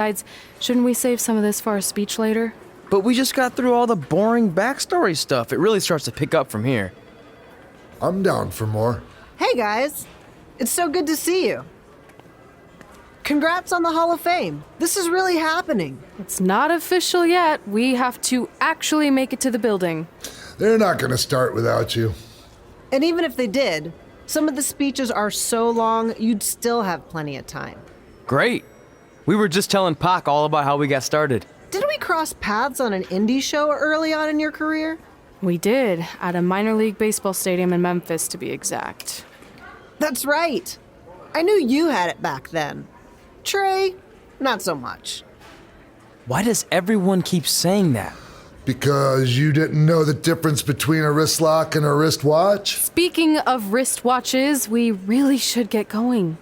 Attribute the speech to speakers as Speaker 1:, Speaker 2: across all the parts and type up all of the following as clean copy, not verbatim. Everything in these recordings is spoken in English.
Speaker 1: Besides, shouldn't we save some of this for our speech later?
Speaker 2: But we just got through all the boring backstory stuff. It really starts to pick up from here.
Speaker 3: I'm down for more.
Speaker 4: Hey guys, it's so good to see you. Congrats on the Hall of Fame. This is really happening.
Speaker 1: It's not official yet. We have to actually make it to the building.
Speaker 3: They're not gonna start without you.
Speaker 4: And even if they did, some of the speeches are so long, you'd still have plenty of time.
Speaker 2: Great. We were just telling Pac all about how we got started.
Speaker 4: Didn't we cross paths on an indie show early on in your career?
Speaker 1: We did, at a minor league baseball stadium in Memphis, to be exact.
Speaker 4: That's right. I knew you had it back then. Trey, not so much.
Speaker 2: Why does everyone keep saying that?
Speaker 3: Because you didn't know the difference between a wrist lock and a wristwatch?
Speaker 1: Speaking of wristwatches, we really should get going.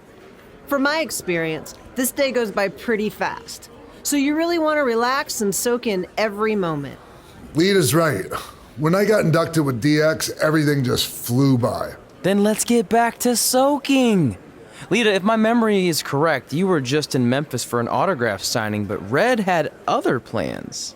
Speaker 4: From my experience, this day goes by pretty fast. So you really want to relax and soak in every moment.
Speaker 3: Lita's right. When I got inducted with DX, everything just flew by.
Speaker 2: Then let's get back to soaking. Lita, if my memory is correct, you were just in Memphis for an autograph signing, but Red had other plans.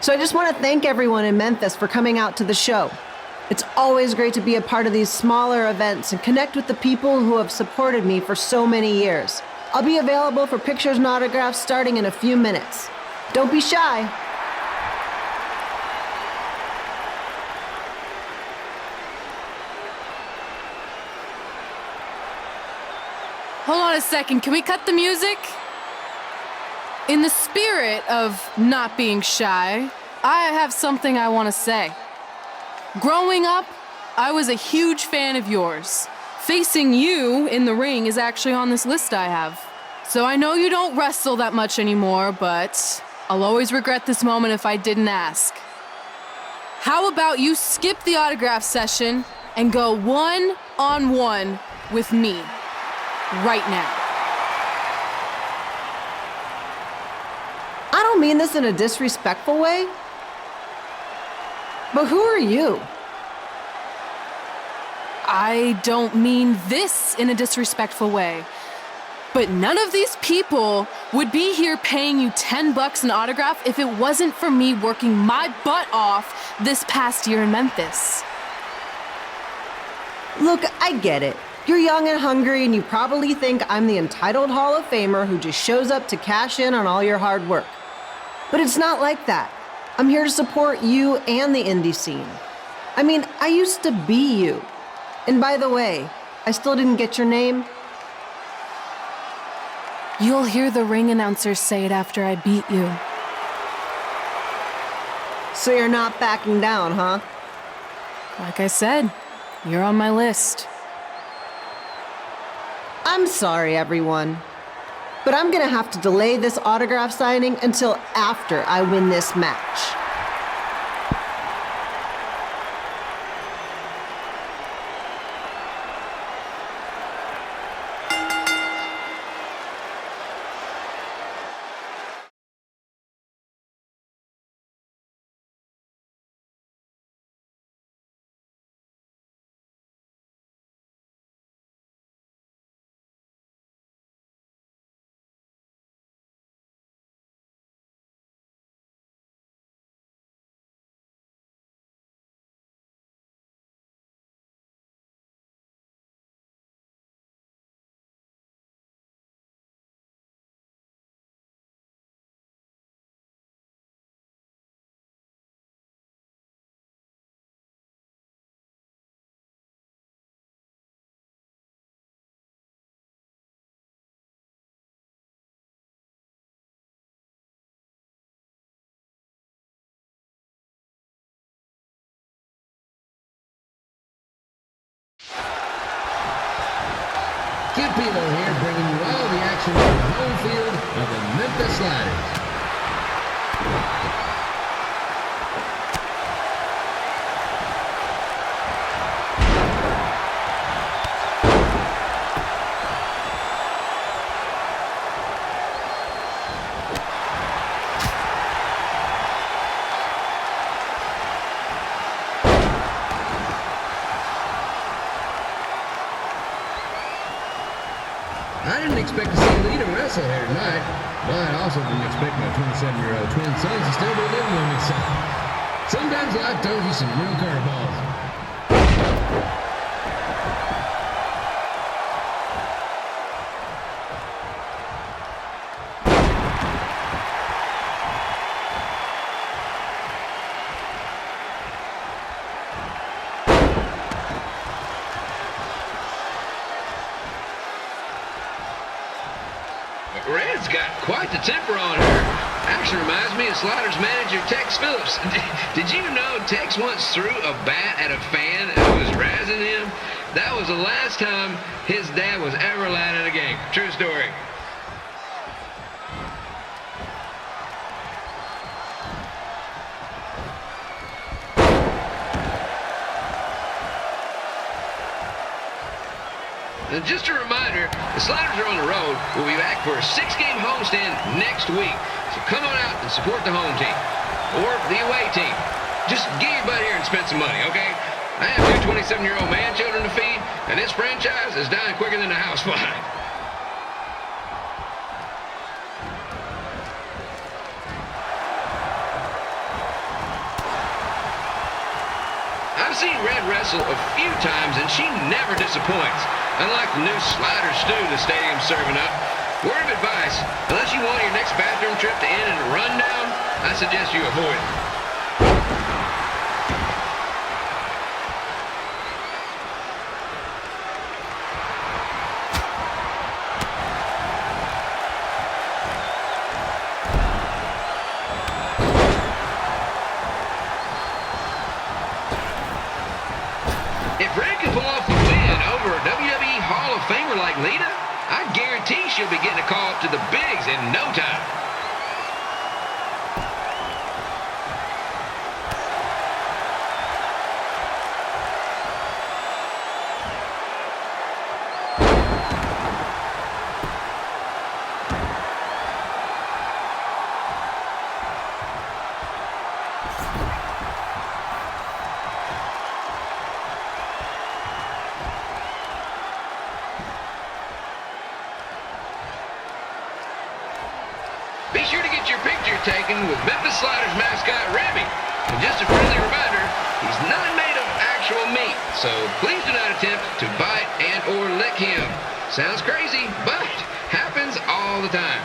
Speaker 4: So I just want to thank everyone in Memphis for coming out to the show. It's always great to be a part of these smaller events and connect with the people who have supported me for so many years. I'll be available for pictures and autographs starting in a few minutes. Don't be shy.
Speaker 1: Hold on a second, can we cut the music? In the spirit of not being shy, I have something I want to say. Growing up, I was a huge fan of yours. Facing you in the ring is actually on this list I have. So I know you don't wrestle that much anymore, but I'll always regret this moment if I didn't ask. How about you skip the autograph session and go one-on-one with me right now?
Speaker 4: I don't mean this in a disrespectful way, but who are you?
Speaker 1: I don't mean this in a disrespectful way, but none of these people would be here paying you $10 an autograph if it wasn't for me working my butt off this past year in Memphis.
Speaker 4: Look, I get it. You're young and hungry, and you probably think I'm the entitled Hall of Famer who just shows up to cash in on all your hard work. But it's not like that. I'm here to support you and the indie scene. I mean, I used to be you. And by the way, I still didn't get your name.
Speaker 1: You'll hear the ring announcers say it after I beat you.
Speaker 4: So you're not backing down, huh?
Speaker 1: Like I said, you're on my list.
Speaker 4: I'm sorry, everyone. But I'm gonna have to delay this autograph signing until after I win this match.
Speaker 5: Skip Elo here, bringing you all the action from the home field of the Memphis Sliders. I didn't expect to see Lita wrestle here tonight, but I also didn't expect my 27-year-old twin sons to still be living with me, so sometimes life throws you some real curveballs.
Speaker 6: Red's got quite the temper on her. Actually reminds me of Sliders manager Tex Phillips. Did you know Tex once threw a bat at a fan who was razzing him? That was the last time his dad was ever allowed in a game. True story. And just a reminder, the Sliders are on the road. We'll be back for a 6-game homestand next week. So come on out and support the home team or the away team. Just get your butt here and spend some money, okay? I have 2 27-year-old man children to feed, and this franchise is dying quicker than the house fly. I've seen Red wrestle a few times, and she never disappoints. Unlike the new slider stew the stadium's serving up. Word of advice, unless you want your next bathroom trip to end in a rundown, I suggest you avoid it. If Red can pull off the win over a WWE Hall of Famer like Lita, I guarantee she'll be getting a call up to the bigs in no time. Be sure to get your picture taken with Memphis Sliders mascot Remy. And just a friendly reminder, he's not made of actual meat, so please do not attempt to bite and or lick him. Sounds crazy, but happens all the time.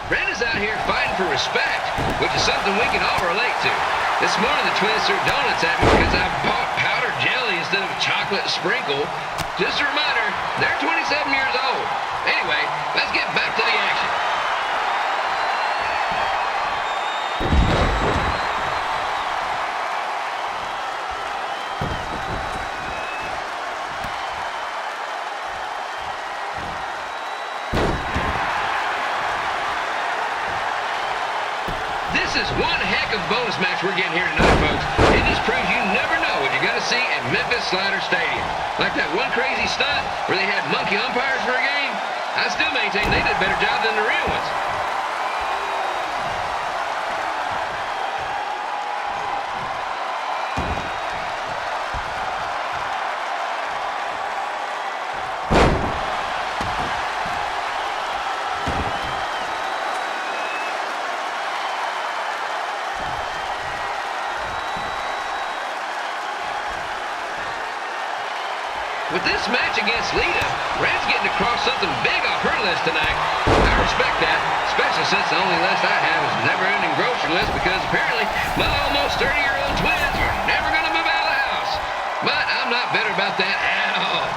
Speaker 6: Red is out here fighting for respect, which is something we can all relate to. This morning the twins threw donuts at me because I bought powdered jelly instead of chocolate sprinkle. Just a reminder, they're 27 years old. Anyway, let's get back to the action. This is one heck of a bonus match we're getting here tonight, folks. It just proves you never know what you're going to see at Memphis Slider Stadium. Like that one crazy stunt where they had monkey umpires for a game. I still maintain they did a better job than the real ones. With this match against Lita, Red's getting across something big off her list tonight. I respect that, especially since the only list I have is a never-ending grocery list because apparently my almost 30-year-old twins are never going to move out of the house. But I'm not bitter about that at all.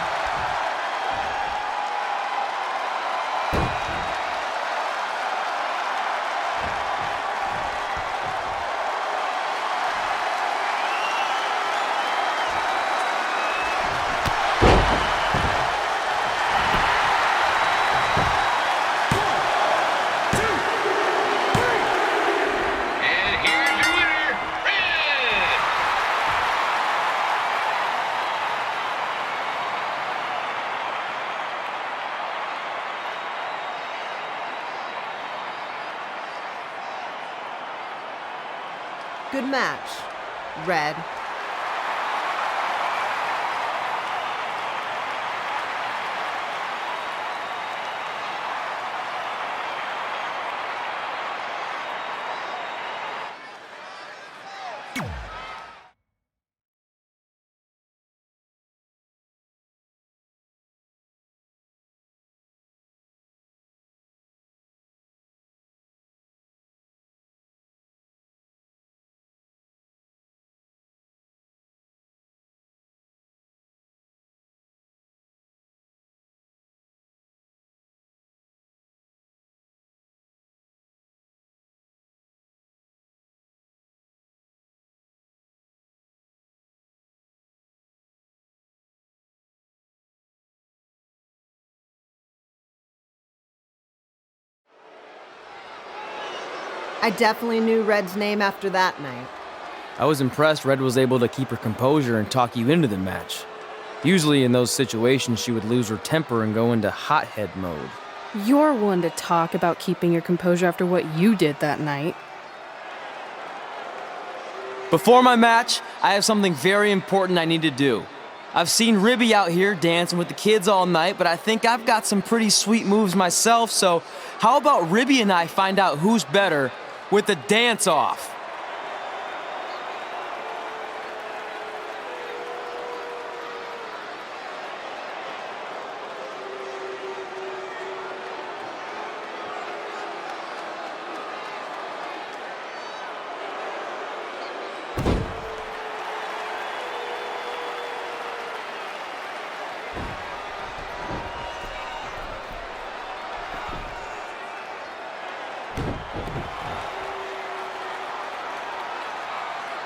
Speaker 4: Good match, Red. I definitely knew Red's name after that night.
Speaker 2: I was impressed Red was able to keep her composure and talk you into the match. Usually in those situations, she would lose her temper and go into hothead mode.
Speaker 1: You're one to talk about keeping your composure after what you did that night.
Speaker 2: Before my match, I have something very important I need to do. I've seen Ribby out here dancing with the kids all night, but I think I've got some pretty sweet moves myself, so how about Ribby and I find out who's better with the dance-off?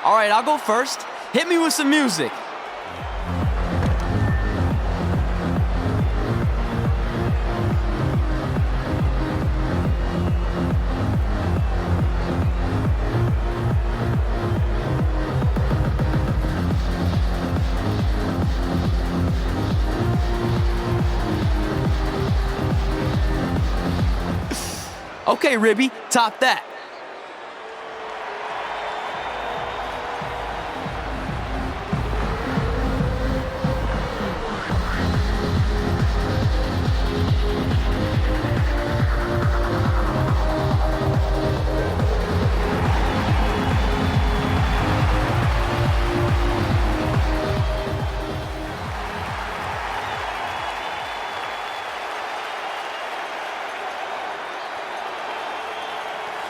Speaker 2: All right, I'll go first. Hit me with some music. Okay, Ribby, top that.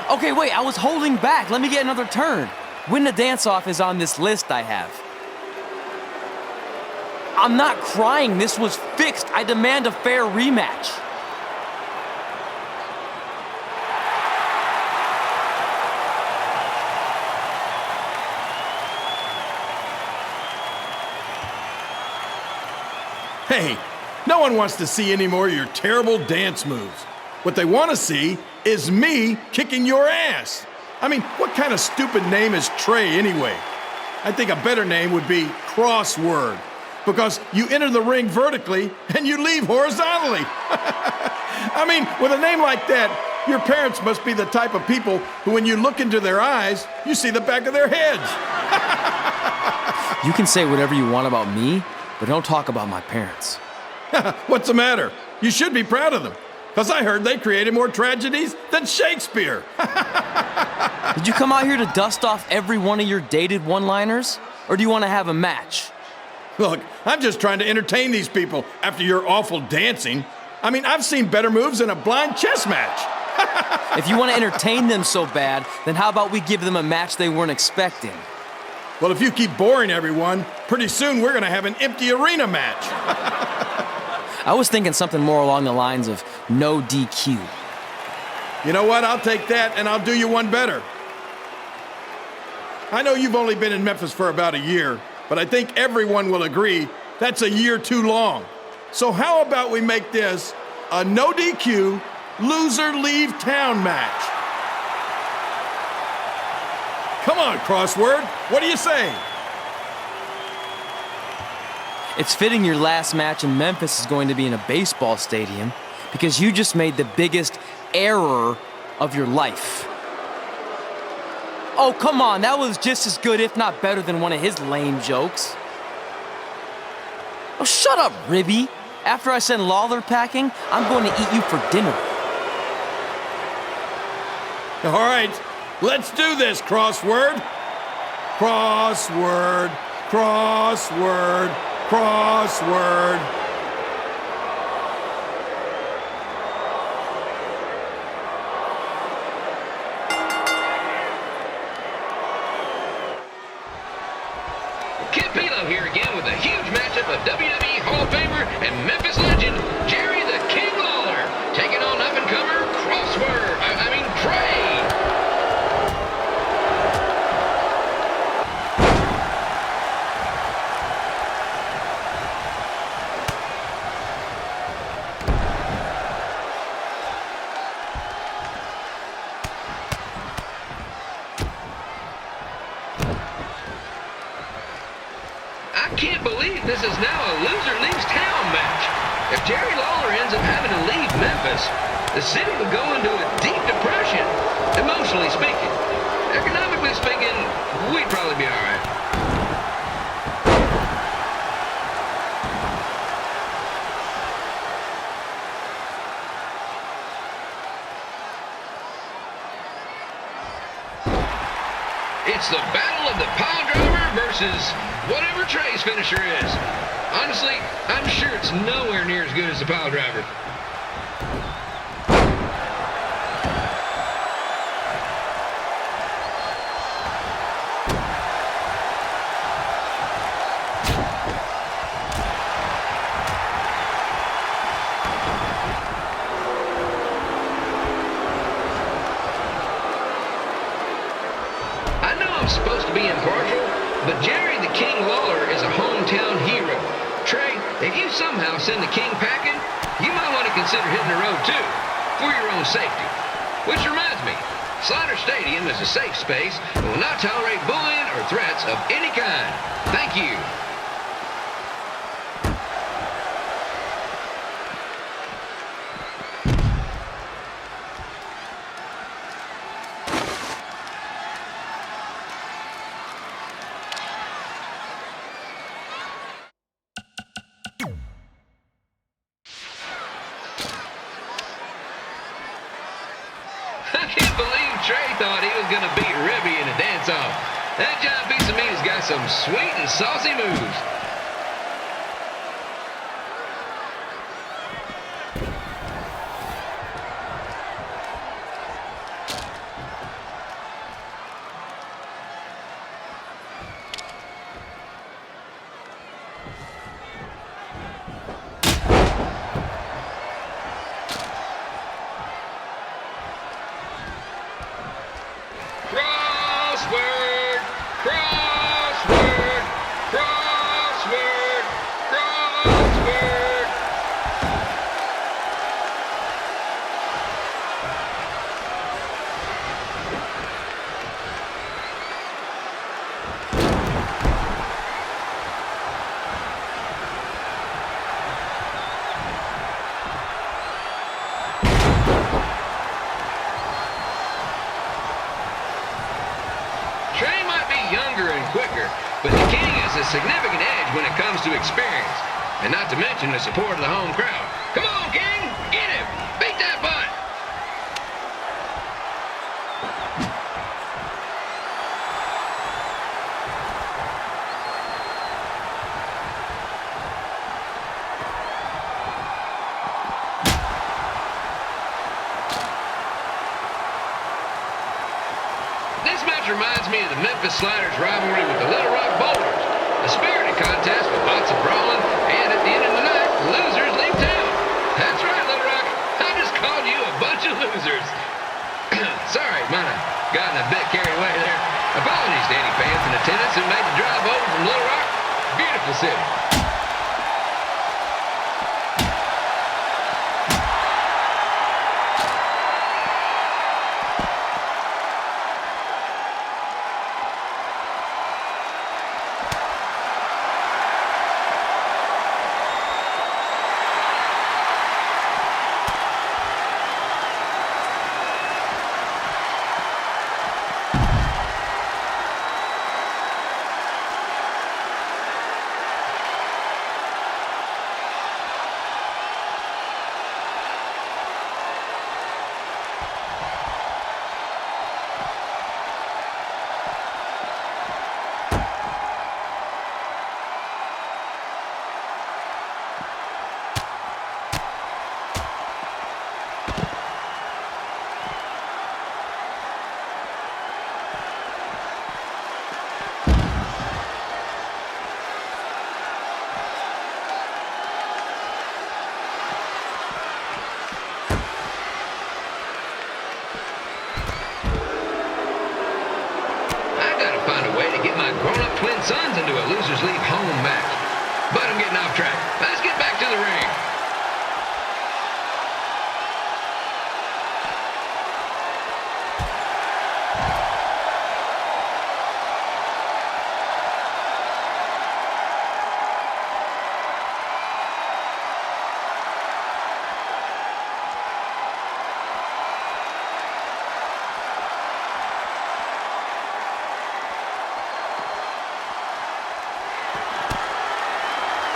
Speaker 2: Okay, wait, I was holding back. Let me get another turn. Win the dance-off is on this list I have. I'm not crying. This was fixed. I demand a fair rematch.
Speaker 7: Hey, no one wants to see any more of your terrible dance moves. What they want to see is me kicking your ass. I mean, what kind of stupid name is Trey anyway? I think a better name would be Crossword, because you enter the ring vertically and you leave horizontally. I mean, with a name like that, your parents must be the type of people who, when you look into their eyes, you see the back of their heads.
Speaker 2: You can say whatever you want about me, but don't talk about my parents.
Speaker 7: What's the matter? You should be proud of them, because I heard they created more tragedies than Shakespeare.
Speaker 2: Did you come out here to dust off every one of your dated one-liners? Or do you want to have a match?
Speaker 7: Look, I'm just trying to entertain these people after your awful dancing. I mean, I've seen better moves in a blind chess match.
Speaker 2: If you want to entertain them so bad, then how about we give them a match they weren't expecting?
Speaker 7: Well, if you keep boring everyone, pretty soon we're going to have an empty arena match.
Speaker 2: I was thinking something more along the lines of no DQ.
Speaker 7: You know what? I'll take that, and I'll do you one better. I know you've only been in Memphis for about a year, but I think everyone will agree that's a year too long. So how about we make this a no DQ, loser leave town match? Come on, Crossword. What do you say?
Speaker 2: It's fitting your last match in Memphis is going to be in a baseball stadium because you just made the biggest error of your life. Oh, come on, that was just as good, if not better, than one of his lame jokes. Oh, shut up, Ribby. After I send Lawler packing, I'm going to eat you for dinner.
Speaker 7: All right, let's do this, crossword. Crossword, crossword, crossword.
Speaker 6: Kid Pilo here again with a huge matchup of WWE Hall of Famer and Memphis legend Jerry the King Lawler taking on up-and-comer Trey. I can't believe this is now a loser leaves town match. If Jerry Lawler ends up having to leave Memphis, the city would go into a deep depression, emotionally speaking. Economically speaking, we'd probably be all right. It's the battle of the pile driver versus whatever Trey's finisher is. Honestly, I'm sure it's nowhere near as good as the pile driver. I'm supposed to be impartial, but Jerry the King Lawler is a hometown hero. Trey, if you somehow send the King packing, you might want to consider hitting the road too, for your own safety. Which reminds me, Slaughter Stadium is a safe space and will not tolerate bullying or threats of any kind. Thank you. I can't believe Trey thought he was going to beat Ribby in a dance-off. That giant piece of meat has got some sweet and saucy moves. Crossword, crossword, crossword, crossword. Trey might be younger and quicker, but the King has a significant edge when it comes to experience, and not to mention the support of the home crowd. Come on, King, get him! Beat that butt! This match reminds me of the Memphis Sliders' rivalry with the Little Rock Boulders. A spirited contest with lots of brawling, and at the end of the night, losers leave town. That's right, Little Rock. I just called you a bunch of losers. Sorry, might have gotten a bit carried away there. Apologies to any fans in attendance who made the drive over from Little Rock. Beautiful city. Twin Sons into a losers leave home match. But I'm getting off track. Let's get back to the ring.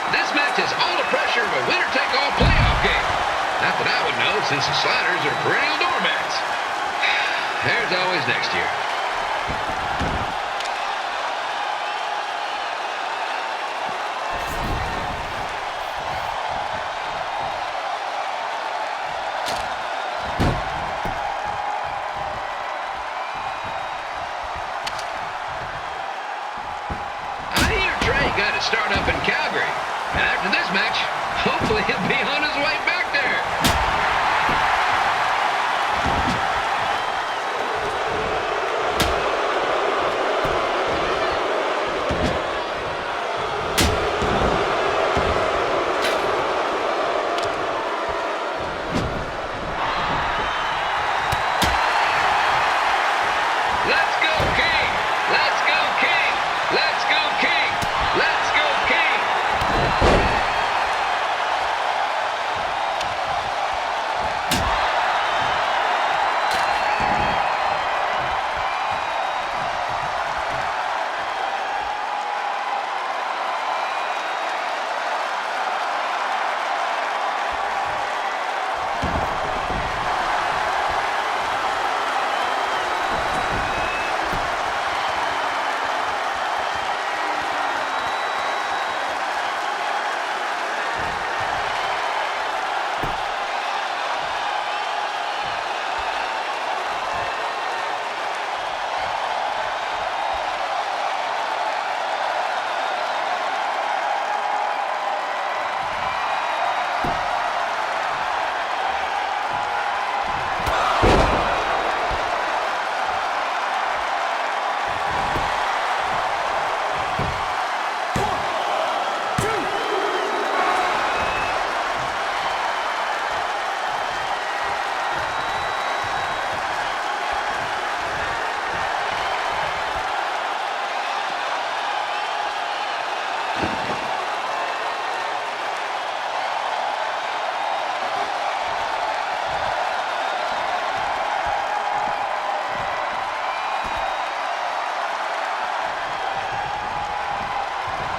Speaker 6: This match has all the pressure of a winner-take-all playoff game. Not that I would know, since the Sliders are perennial doormats. There's always next year. I hear Trey got to start up in Calgary. And after this match, hopefully he'll be on his way back there. Let's go, King! Let's go, King! Let's go, King! Let's go, King!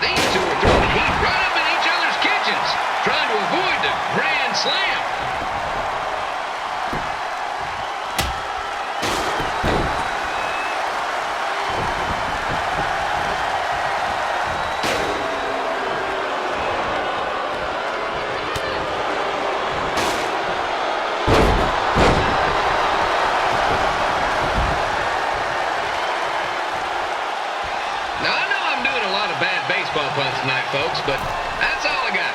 Speaker 6: These two are throwing heat right up in each other's kitchens, trying to avoid the Grand Slam. Now, I know I'm doing a lot of bad baseball puns tonight, folks, but that's all I got.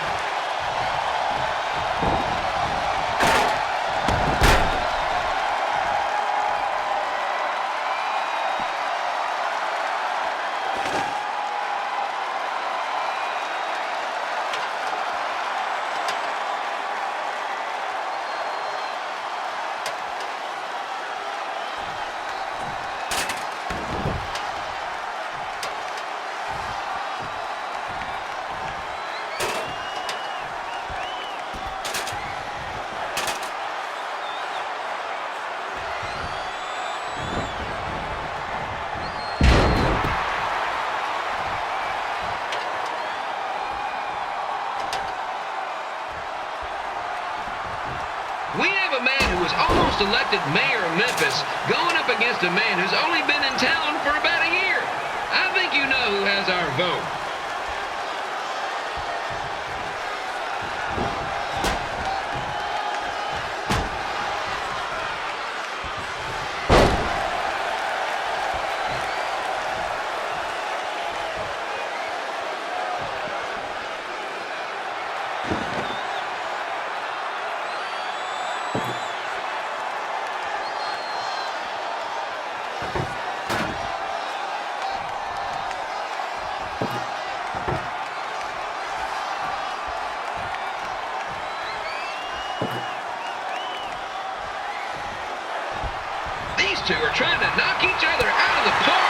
Speaker 6: We have a man who was almost elected mayor of Memphis going up against a man who's only been in town for about a year. I think you know who has our vote. two are trying to knock each other out of the park.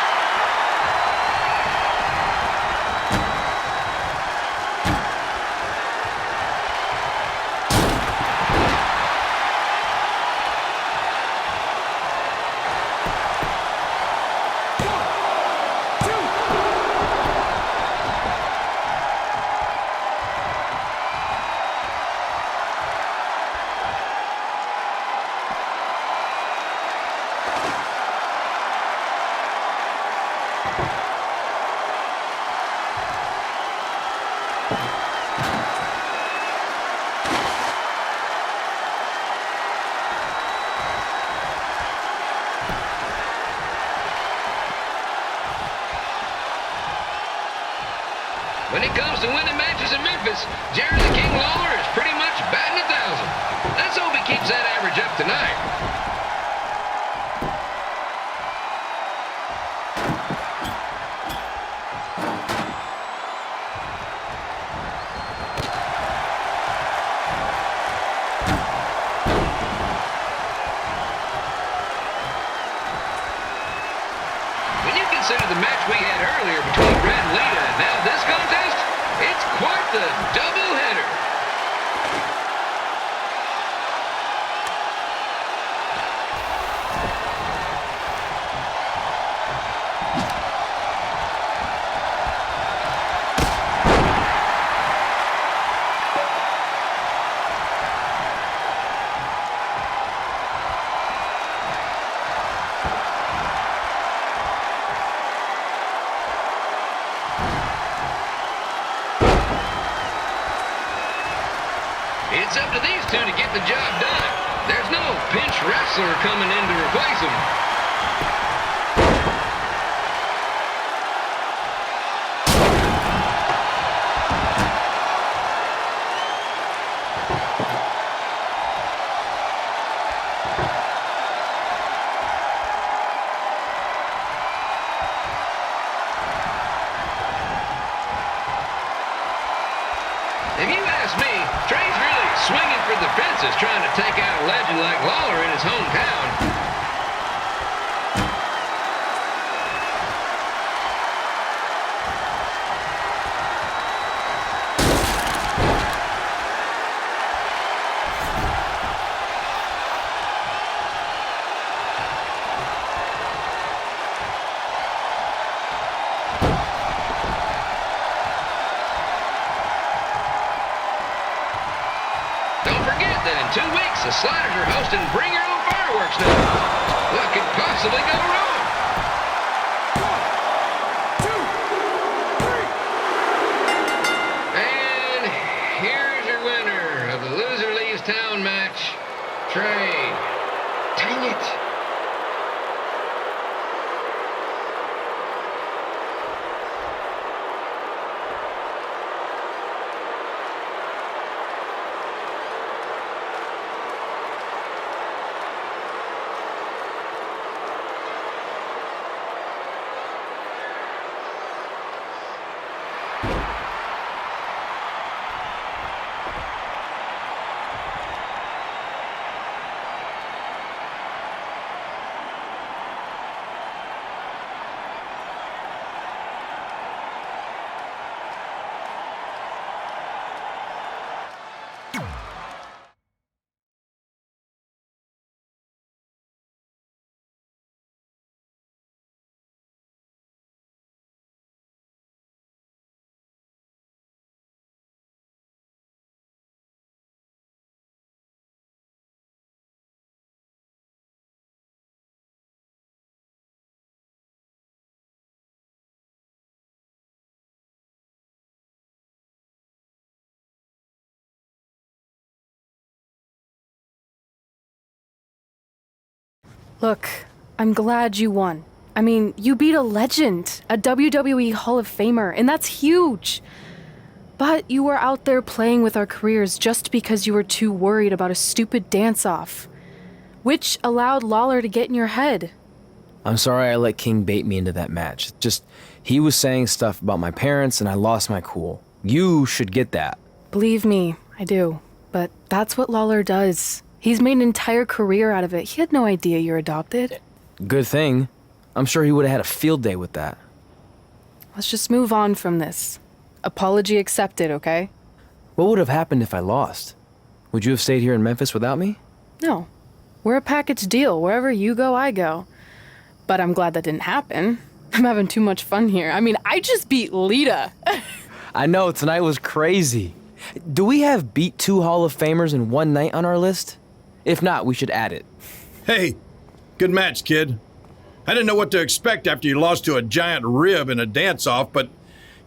Speaker 6: When it comes to winning matches in Memphis, Jerry the King Lawler is pretty much batting 1,000. Let's hope he keeps that average up tonight. When you consider the match we had earlier between Red and Lita and now this contest, it's quite the doubleheader. It's up to these two to get the job done. There's no pinch wrestler coming in to replace them. If you ask me, Trey's really swinging for the fences trying to take out a legend like Lawler in his hometown. Don't forget that in 2 weeks, the Sliders are hosting Bring Your Own Fireworks Day. What could possibly go wrong? 1, 2, 3. And here's your winner of the Loser Leaves Town match, Trey. Dang it.
Speaker 1: Look, I'm glad you won. I mean, you beat a legend, a WWE Hall of Famer, and that's huge. But you were out there playing with our careers just because you were too worried about a stupid dance-off, which allowed Lawler to get in your head.
Speaker 2: I'm sorry I let King bait me into that match. Just, he was saying stuff about my parents and I lost my cool. You should get that.
Speaker 1: Believe me, I do. But that's what Lawler does. He's made an entire career out of it. He had no idea you're adopted.
Speaker 2: Good thing. I'm sure he would have had a field day with that.
Speaker 1: Let's just move on from this. Apology accepted, okay?
Speaker 2: What would have happened if I lost? Would you have stayed here in Memphis without me?
Speaker 1: No. We're a package deal. Wherever you go, I go. But I'm glad that didn't happen. I'm having too much fun here. I mean, I just beat Lita.
Speaker 2: I know, tonight was crazy. Do we have beat 2 Hall of Famers in one night on our list? If not, we should add it.
Speaker 7: Hey, good match, kid. I didn't know what to expect after you lost to a giant rib in a dance-off, but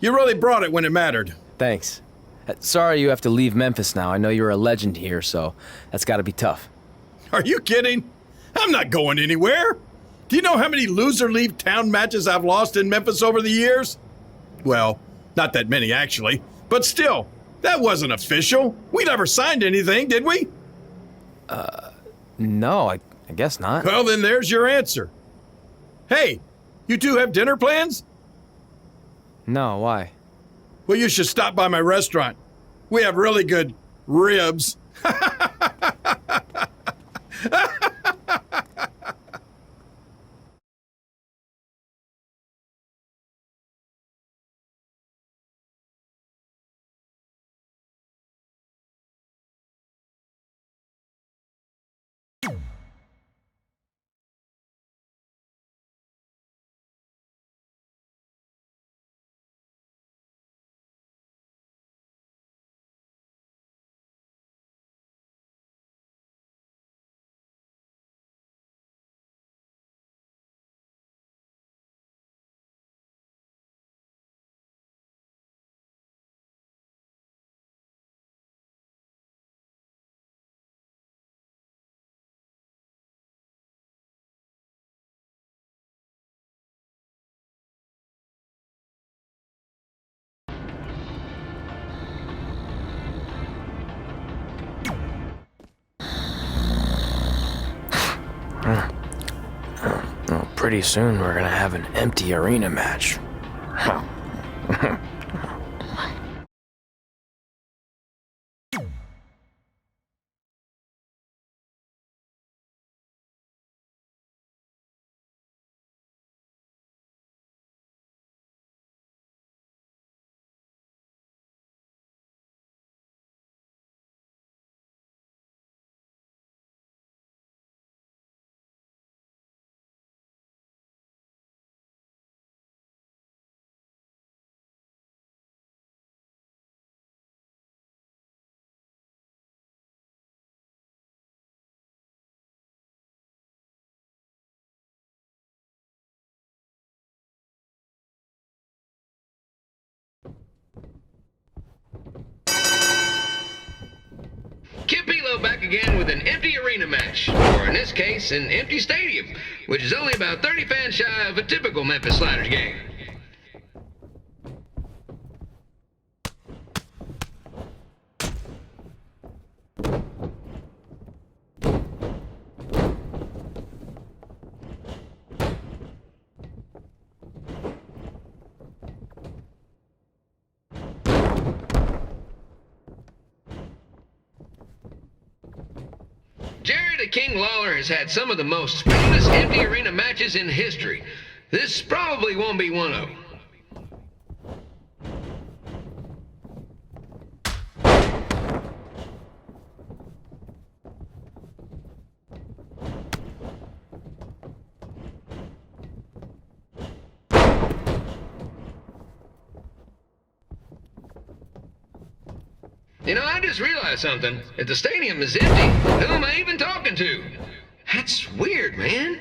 Speaker 7: you really brought it when it mattered.
Speaker 2: Thanks. Sorry you have to leave Memphis now. I know you're a legend here, so that's gotta be tough.
Speaker 7: Are you kidding? I'm not going anywhere. Do you know how many loser leave town matches I've lost in Memphis over the years? Well, not that many actually, but still, that wasn't official. We never signed anything, did we?
Speaker 2: No, I guess not.
Speaker 7: Well, then there's your answer. Hey, you two have dinner plans?
Speaker 2: No, why?
Speaker 7: Well, you should stop by my restaurant. We have really good ribs.
Speaker 2: Pretty soon we're gonna have an empty arena match.
Speaker 6: Kip Elo back again with an empty arena match, or in this case, an empty stadium, which is only about 30 fans shy of a typical Memphis Sliders game. Jerry the King Lawler has had some of the most famous empty arena matches in history. This probably won't be one of them. You know, I just realized something. If the stadium is empty, who am I even talking to? That's weird, man.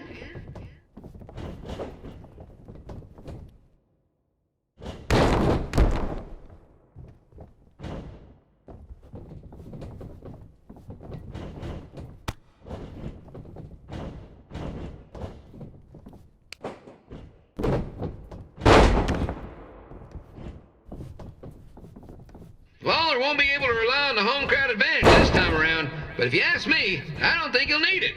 Speaker 6: Lawler won't be able to rely on the home crowd advantage this time around, but if you ask me, I don't think he'll need it.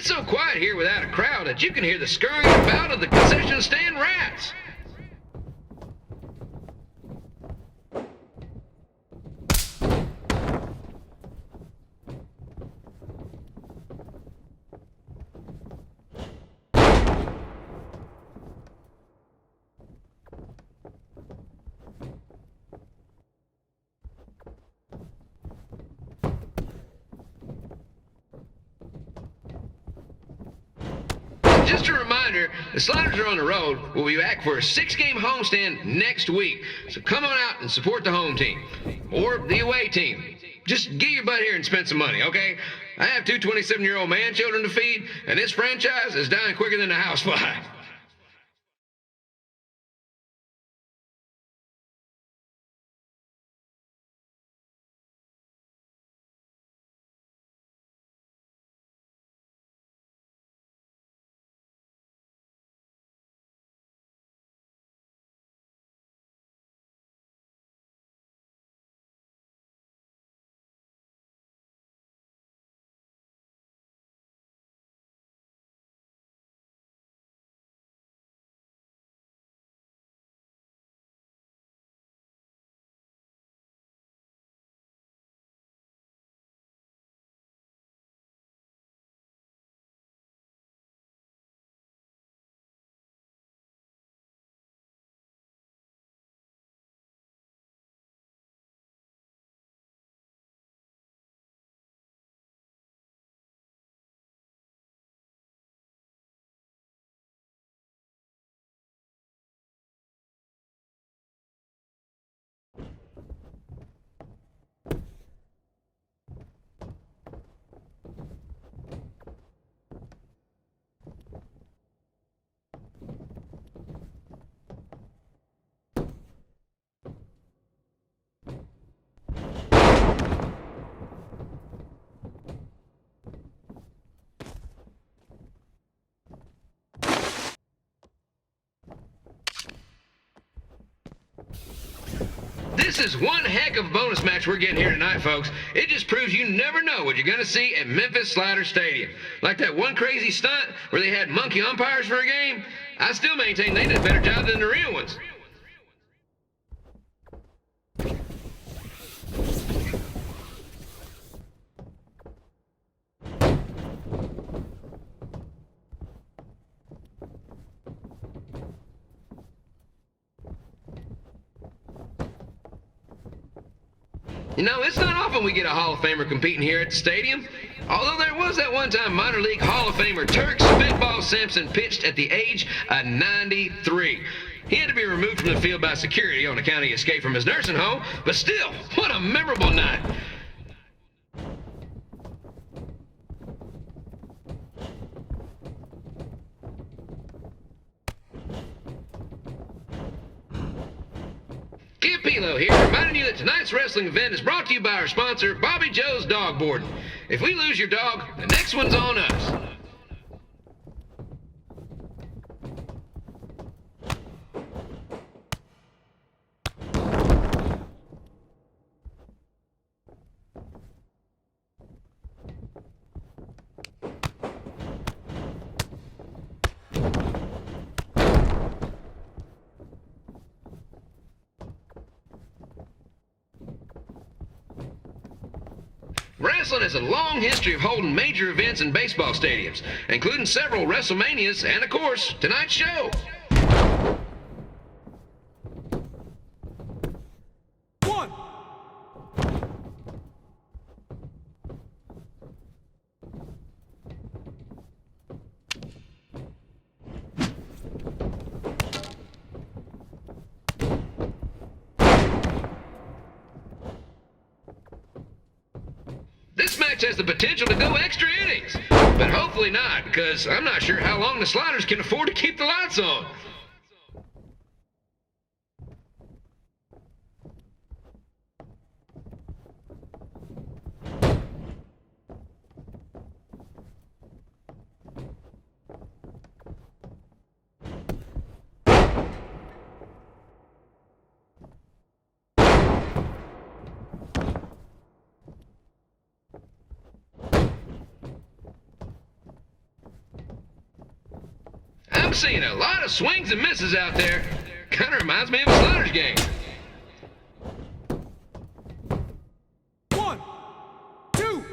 Speaker 6: It's so quiet here without a crowd that you can hear the scurrying about of the concession stand rats. Just a reminder, the Sliders are on the road. We'll be back for a 6-game homestand next week. So come on out and support the home team. Or the away team. Just get your butt here and spend some money, okay? I have 2 27-year-old man-children to feed, and this franchise is dying quicker than a housefly. This is one heck of a bonus match we're getting here tonight, folks. It just proves you never know what you're going to see at Memphis Slider Stadium. Like that one crazy stunt where they had monkey umpires for a game. I still maintain they did a better job than the real ones. You know, it's not often we get a Hall of Famer competing here at the stadium. Although there was that one time minor league Hall of Famer Turk Spitball Simpson pitched at the age of 93. He had to be removed from the field by security on account he escaped from his nursing home, but still, what a memorable night. Pilo here, reminding you that tonight's wrestling event is brought to you by our sponsor, Bobby Joe's Dog Boarding. If we lose your dog, the next one's on us. Wrestling has a long history of holding major events in baseball stadiums, including several WrestleManias and, of course, tonight's show. This match has the potential to go extra innings, but hopefully not, because I'm not sure how long the Sliders can afford to keep the lights on. I'm seeing a lot of swings and misses out there. Kind of reminds me of a Sliders game.
Speaker 2: 1, 2.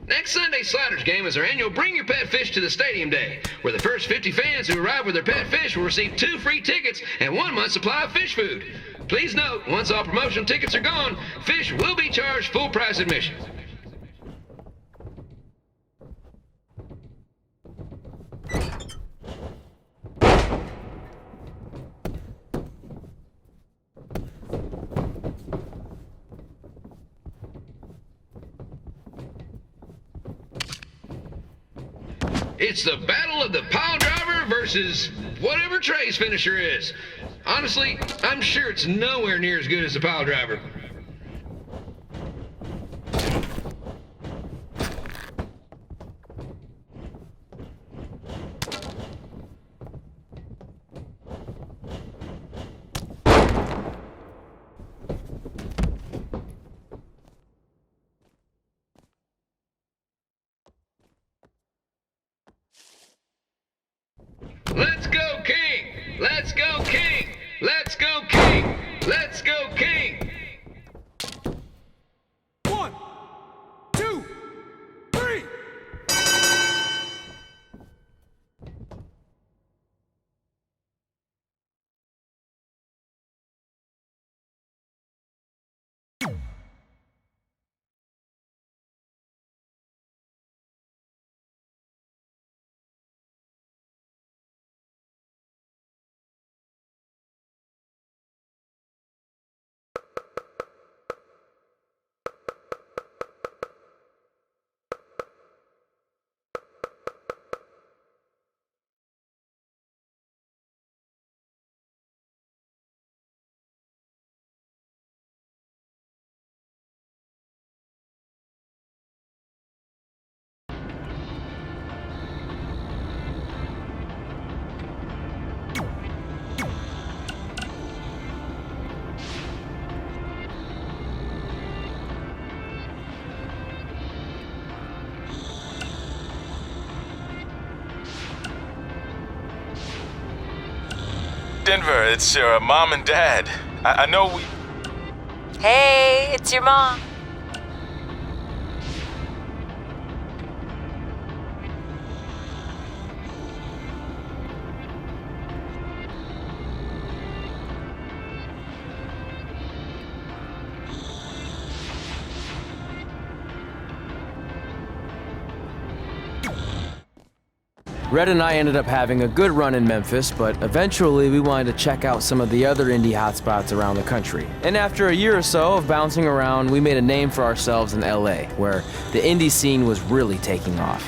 Speaker 6: Next Sunday's Sliders game is our annual Bring Your Pet Fish to the Stadium Day, where the first 50 fans who arrive with their pet fish will receive 2 free tickets and 1 month's supply of fish food. Please note, once all promotional tickets are gone, fish will be charged full price admission. It's the battle of the pile driver versus whatever Trey's finisher is. Honestly, I'm sure it's nowhere near as good as the pile driver. Let's go, King! Let's go, King! Let's go, King! Let's go, King!
Speaker 2: 1, 2, 3.
Speaker 8: Denver, it's your mom and dad. I know we...
Speaker 9: Hey, it's your mom.
Speaker 2: Red and I ended up having a good run in Memphis, but eventually we wanted to check out some of the other indie hotspots around the country. And after a year or so of bouncing around, we made a name for ourselves in LA, where the indie scene was really taking off.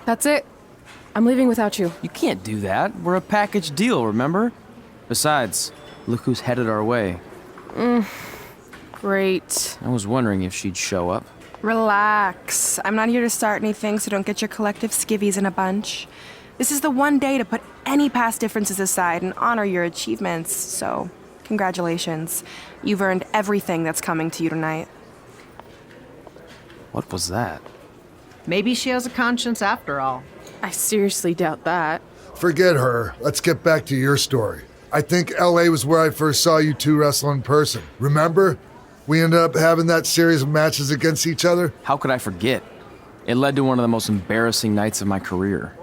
Speaker 1: That's it. I'm leaving without you.
Speaker 2: You can't do that. We're a package deal, remember? Besides, look who's headed our way.
Speaker 1: Great.
Speaker 2: I was wondering if she'd show up.
Speaker 10: Relax. I'm not here to start anything, so don't get your collective skivvies in a bunch. This is the one day to put any past differences aside and honor your achievements, so congratulations. You've earned everything that's coming to you tonight.
Speaker 2: What was that?
Speaker 4: Maybe she has a conscience after all.
Speaker 1: I seriously doubt that.
Speaker 3: Forget her. Let's get back to your story. I think LA was where I first saw you two wrestle in person. Remember? We ended up having that series of matches against each other.
Speaker 2: How could I forget? It led to one of the most embarrassing nights of my career.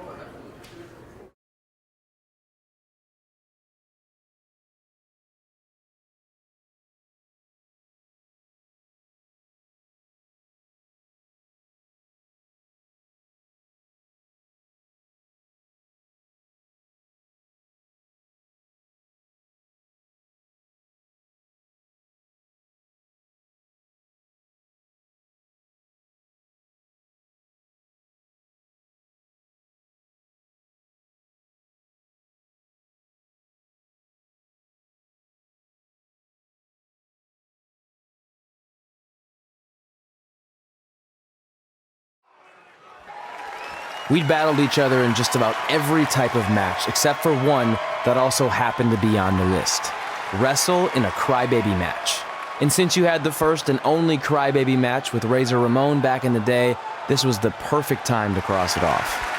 Speaker 2: We'd battled each other in just about every type of match, except for one that also happened to be on the list. Wrestle in a crybaby match. And since you had the first and only crybaby match with Razor Ramon back in the day, this was the perfect time to cross it off.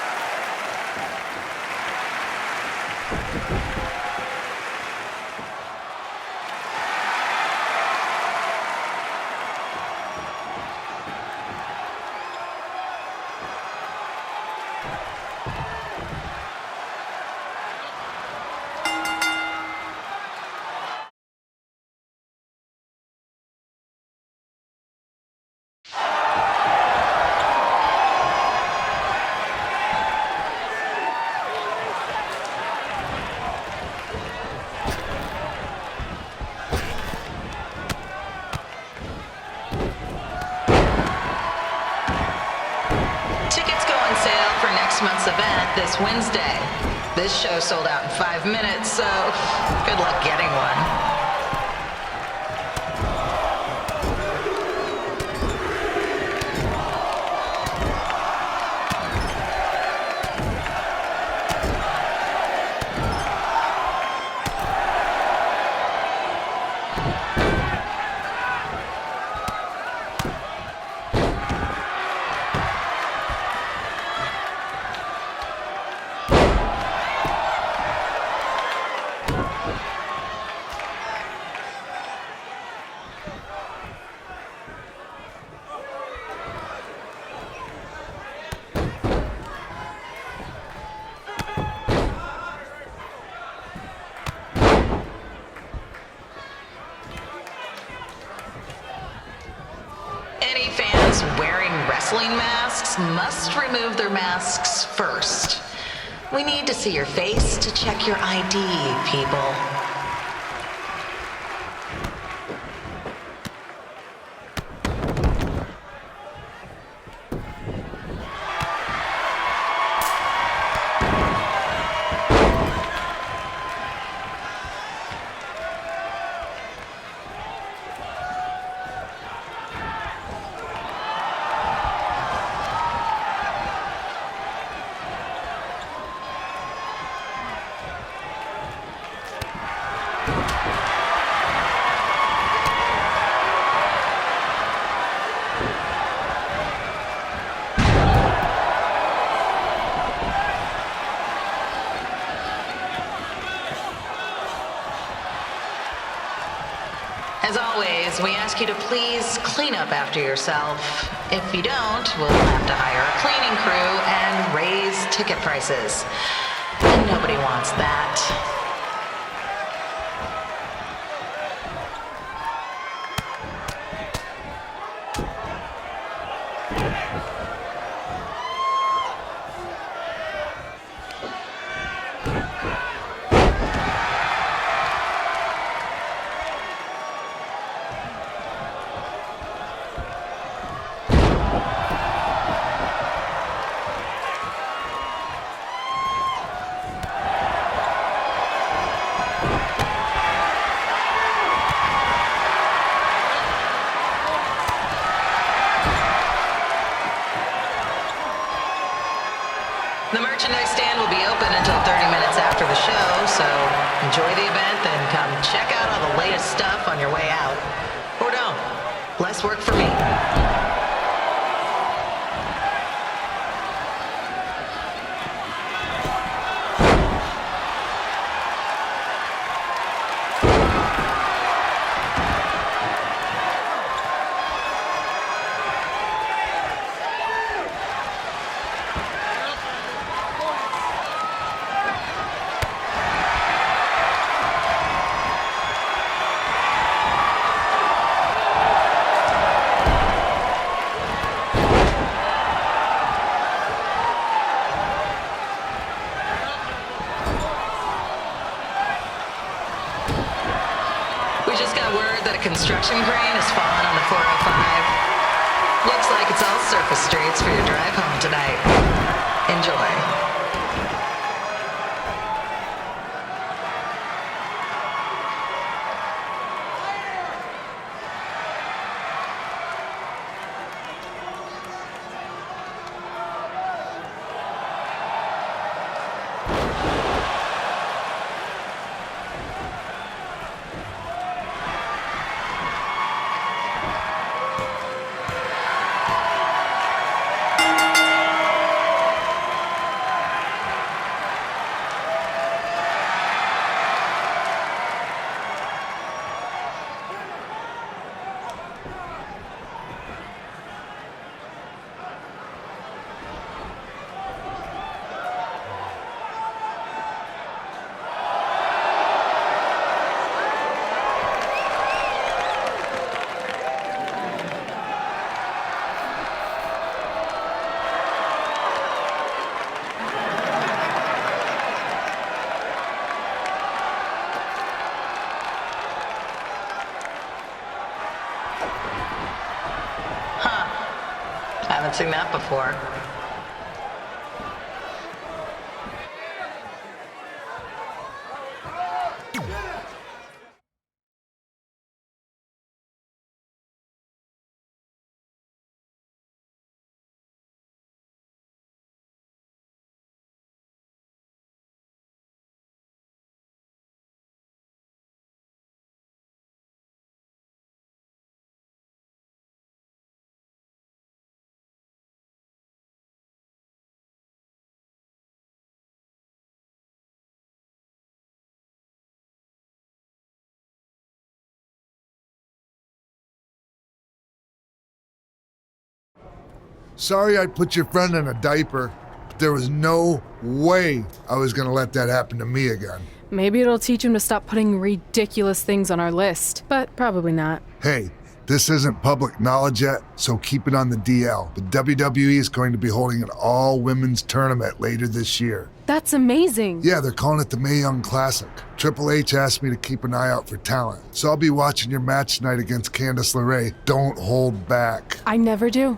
Speaker 11: Month's event this Wednesday. This show sold out in 5 minutes, so good luck getting one. Fans wearing wrestling masks must remove their masks first. We need to see your face to check your ID, people. As always, we ask you to please clean up after yourself. If you don't, we'll have to hire a cleaning crew and raise ticket prices. And nobody wants that. The merchandise stand will be open until 30 minutes after the show, so enjoy the event and come check out all the latest stuff on your way out. Or don't. Less work for me. Construction crane has fallen on the 405. Looks like it's all surface streets for your drive home tonight. Enjoy. seen that before.
Speaker 3: Sorry I put your friend in a diaper, but there was no way I was gonna let that happen to me again.
Speaker 1: Maybe it'll teach him to stop putting ridiculous things on our list, but probably not.
Speaker 3: Hey, this isn't public knowledge yet, so keep it on the DL. But WWE is going to be holding an all-women's tournament later this year.
Speaker 1: That's amazing.
Speaker 3: Yeah, they're calling it the Mae Young Classic. Triple H asked me to keep an eye out for talent, so I'll be watching your match tonight against Candice LeRae. Don't hold back.
Speaker 1: I never do.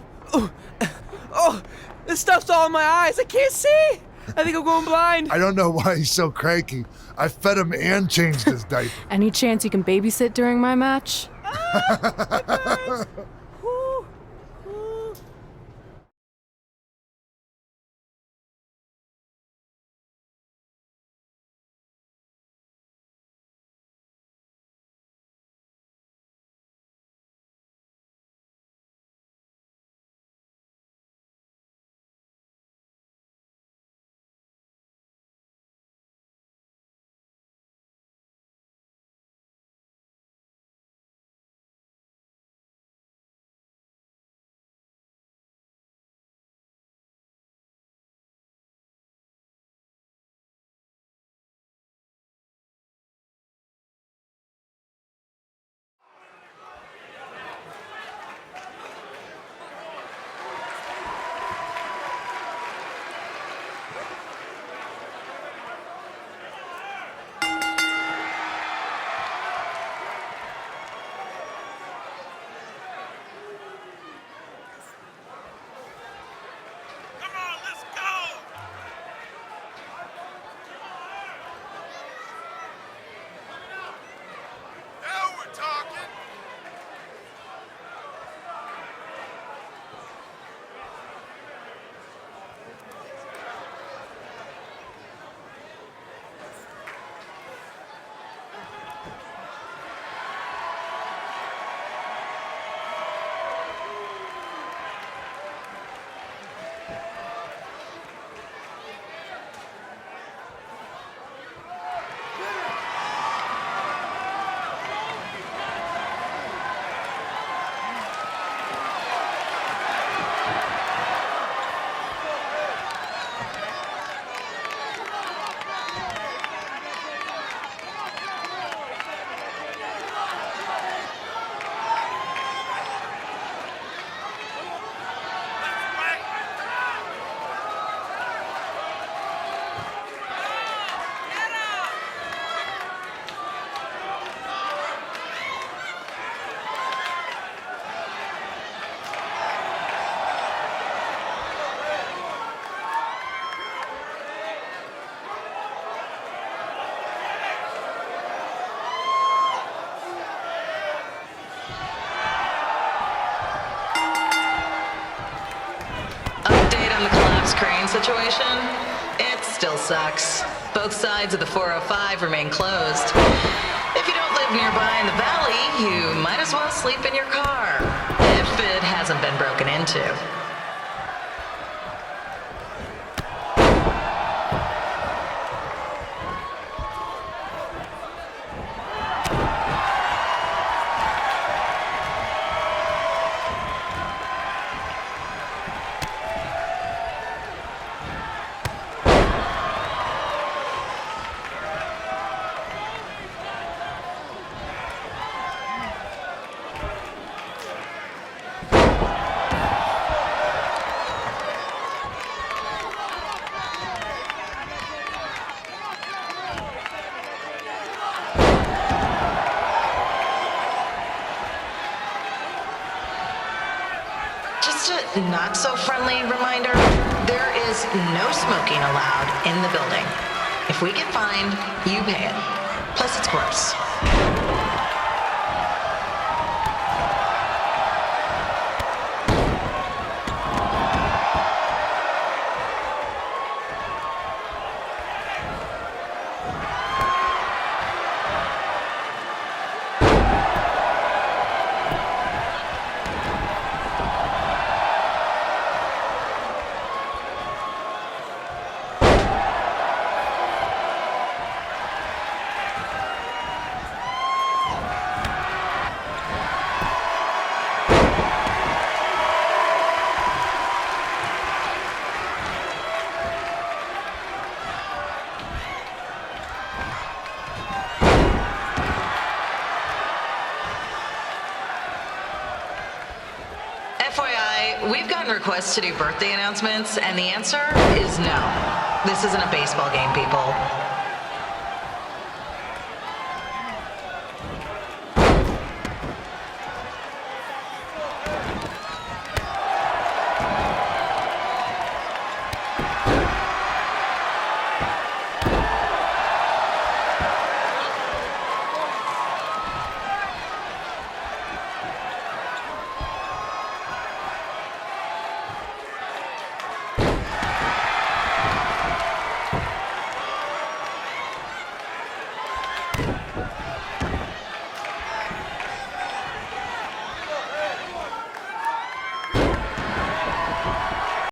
Speaker 2: Oh, this stuff's all in my eyes. I can't see. I think I'm going blind.
Speaker 3: I don't know why he's so cranky. I fed him and changed his diaper.
Speaker 1: Any chance you can babysit during my match?
Speaker 11: Crane situation, it still sucks. Both sides of the 405 remain closed. If you don't live nearby in the valley, you might as well sleep in your car, if it hasn't been broken into. not so friendly reminder, there is no smoking allowed in the building. If we get fined, you pay it. Plus, it's gross. FYI, we've gotten requests to do birthday announcements, and the answer is no. This isn't a baseball game, people.